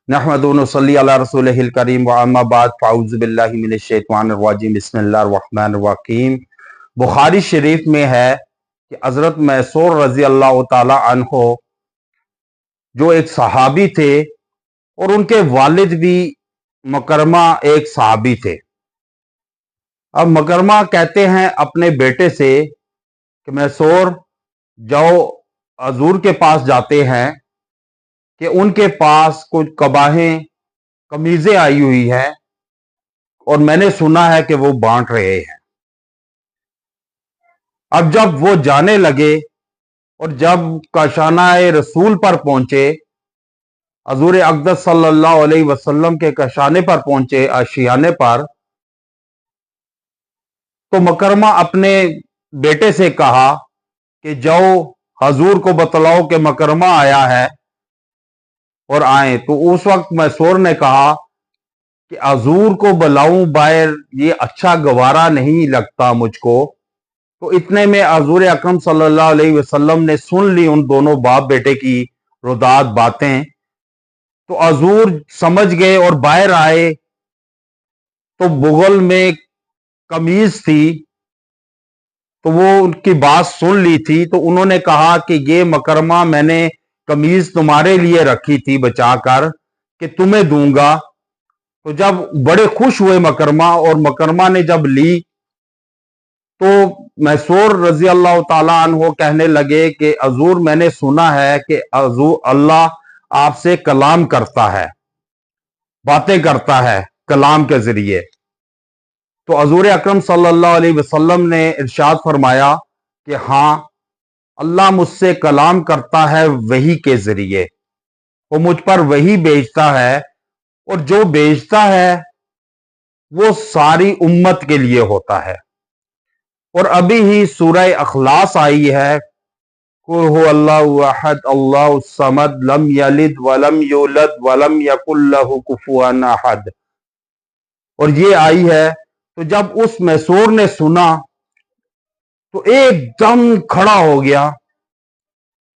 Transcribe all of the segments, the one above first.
نحمدہ ونصلی علی رسولہ الکریم واما بعد فاعوذ باللہ من الشیطان الرجیم بسم اللہ الرحمن الرحیم۔ بخاری شریف میں ہے کہ حضرت میسور رضی اللہ تعالی عنہ جو ایک صحابی تھے اور ان کے والد بھی مکرمہ ایک صحابی تھے۔ اب مکرمہ کہتے ہیں اپنے بیٹے سے کہ میسور جاؤ حضور کے پاس جاتے ہیں کہ ان کے پاس کچھ قباہیں قمیضیں آئی ہوئی ہیں اور میں نے سنا ہے کہ وہ بانٹ رہے ہیں۔ اب جب وہ جانے لگے اور جب کاشانہ رسول پر پہنچے، حضور اقدس صلی اللہ علیہ وسلم کے کاشانے پر پہنچے، آشیانے پر، تو مکرمہ اپنے بیٹے سے کہا کہ جاؤ حضور کو بتلاؤ کہ مکرمہ آیا ہے اور آئیں۔ تو اس وقت میسور نے کہا کہ حضور کو بلاؤں باہر، یہ اچھا گوارا نہیں لگتا مجھ کو۔ تو اتنے میں حضور اکرم صلی اللہ علیہ وسلم نے سن لی ان دونوں باپ بیٹے کی روداد باتیں، تو حضور سمجھ گئے اور باہر آئے تو بغل میں قمیض تھی، تو وہ ان کی بات سن لی تھی، تو انہوں نے کہا کہ یہ مکرمہ میں نے قمیض تمہارے لیے رکھی تھی بچا کر کہ تمہیں دوں گا۔ تو جب بڑے خوش ہوئے مکرمہ، اور مکرمہ نے جب لی تو میسور رضی اللہ تعالیٰ عنہ کہنے لگے کہ حضور میں نے سنا ہے کہ حضور اللہ آپ سے کلام کرتا ہے، باتیں کرتا ہے کلام کے ذریعے۔ تو حضور اکرم صلی اللہ علیہ وسلم نے ارشاد فرمایا کہ ہاں، اللہ مجھ سے کلام کرتا ہے وحی کے ذریعے، وہ مجھ پر وحی بھیجتا ہے، اور جو بھیجتا ہے وہ ساری امت کے لیے ہوتا ہے۔ اور ابھی ہی سورہ اخلاص آئی ہے، قُلْ هُوَ اللَّهُ أَحَدٌ اللَّهُ الصَّمَدُ لَمْ يَلِدْ وَلَمْ يُولَدْ وَلَمْ يَكُنْ لَهُ كُفُوًا أَحَدٌ، اور یہ آئی ہے۔ تو جب اس میسور نے سنا تو ایک دم کھڑا ہو گیا،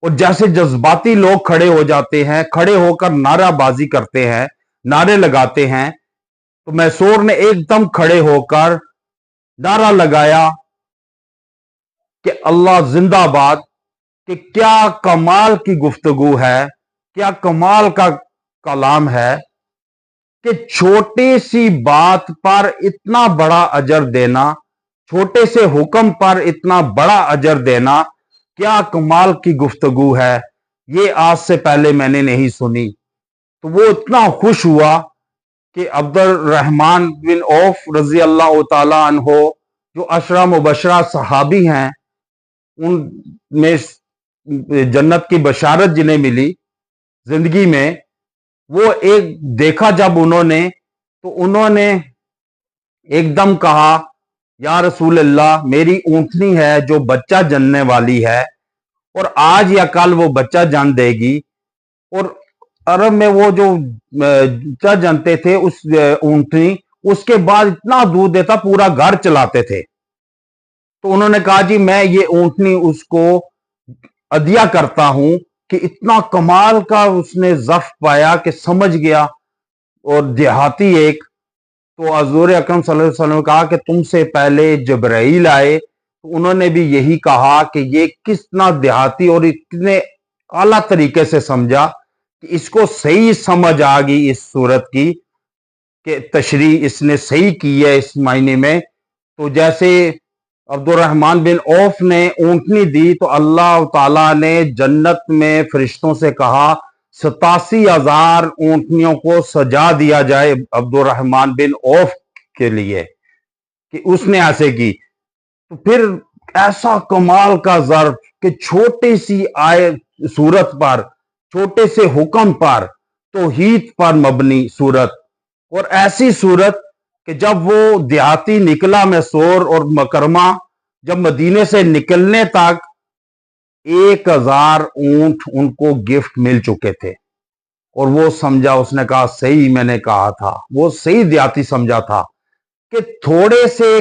اور جیسے جذباتی لوگ کھڑے ہو جاتے ہیں، کھڑے ہو کر نعرہ بازی کرتے ہیں، نعرے لگاتے ہیں، تو میسور نے ایک دم کھڑے ہو کر نعرہ لگایا کہ اللہ زندہ باد، کہ کیا کمال کی گفتگو ہے، کیا کمال کا کلام ہے کہ چھوٹی سی بات پر اتنا بڑا اجر دینا، چھوٹے سے حکم پر اتنا بڑا اجر دینا، کیا کمال کی گفتگو ہے، یہ آج سے پہلے میں نے نہیں سنی۔ تو وہ اتنا خوش ہوا کہ عبد الرحمن بن عوف رضی اللہ تعالی عنہ جو عشرہ مبشرہ صحابی ہیں، ان میں جنت کی بشارت جنہیں ملی زندگی میں، وہ ایک دیکھا جب انہوں نے، تو انہوں نے ایک دم کہا یا رسول اللہ، میری اونٹنی ہے جو بچہ جننے والی ہے، اور آج یا کل وہ بچہ جن دے گی۔ اور عرب میں وہ جو بچہ جنتے تھے اس اونٹنی، اس کے بعد اتنا دودھ دیتا پورا گھر چلاتے تھے۔ تو انہوں نے کہا جی میں یہ اونٹنی اس کو عطیہ کرتا ہوں، کہ اتنا کمال کا اس نے ظرف پایا کہ سمجھ گیا۔ اور دیہاتی ایک، تو حضور اکرم صلی اللہ علیہ وسلم نے کہا کہ تم سے پہلے جبرائیل آئے، تو انہوں نے بھی یہی کہا کہ یہ کتنا دیہاتی اور اتنے اعلیٰ طریقے سے سمجھا کہ اس کو صحیح سمجھ آ گئی اس صورت کی، کہ تشریح اس نے صحیح کی ہے اس معنی میں۔ تو جیسے عبد الرحمن بن عوف نے اونٹنی دی، تو اللہ تعالیٰ نے جنت میں فرشتوں سے کہا 87,000 اونٹنیوں کو سجا دیا جائے عبد الرحمن بن عوف کے لیے، کہ اس نے ایسے کی۔ تو پھر ایسا کمال کا ظرف کہ چھوٹی سی صورت پر، چھوٹے سے حکم پر، توحید پر مبنی صورت، اور ایسی صورت کہ جب وہ دیہاتی نکلا میسور اور مکرمہ، جب مدینے سے نکلنے تک 1,000 اونٹ ان کو گفٹ مل چکے تھے، اور وہ سمجھا، اس نے کہا صحیح میں نے کہا تھا، وہ صحیح دیہاتی سمجھا تھا کہ تھوڑے سے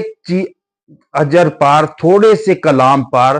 اجر پر، تھوڑے سے کلام پر،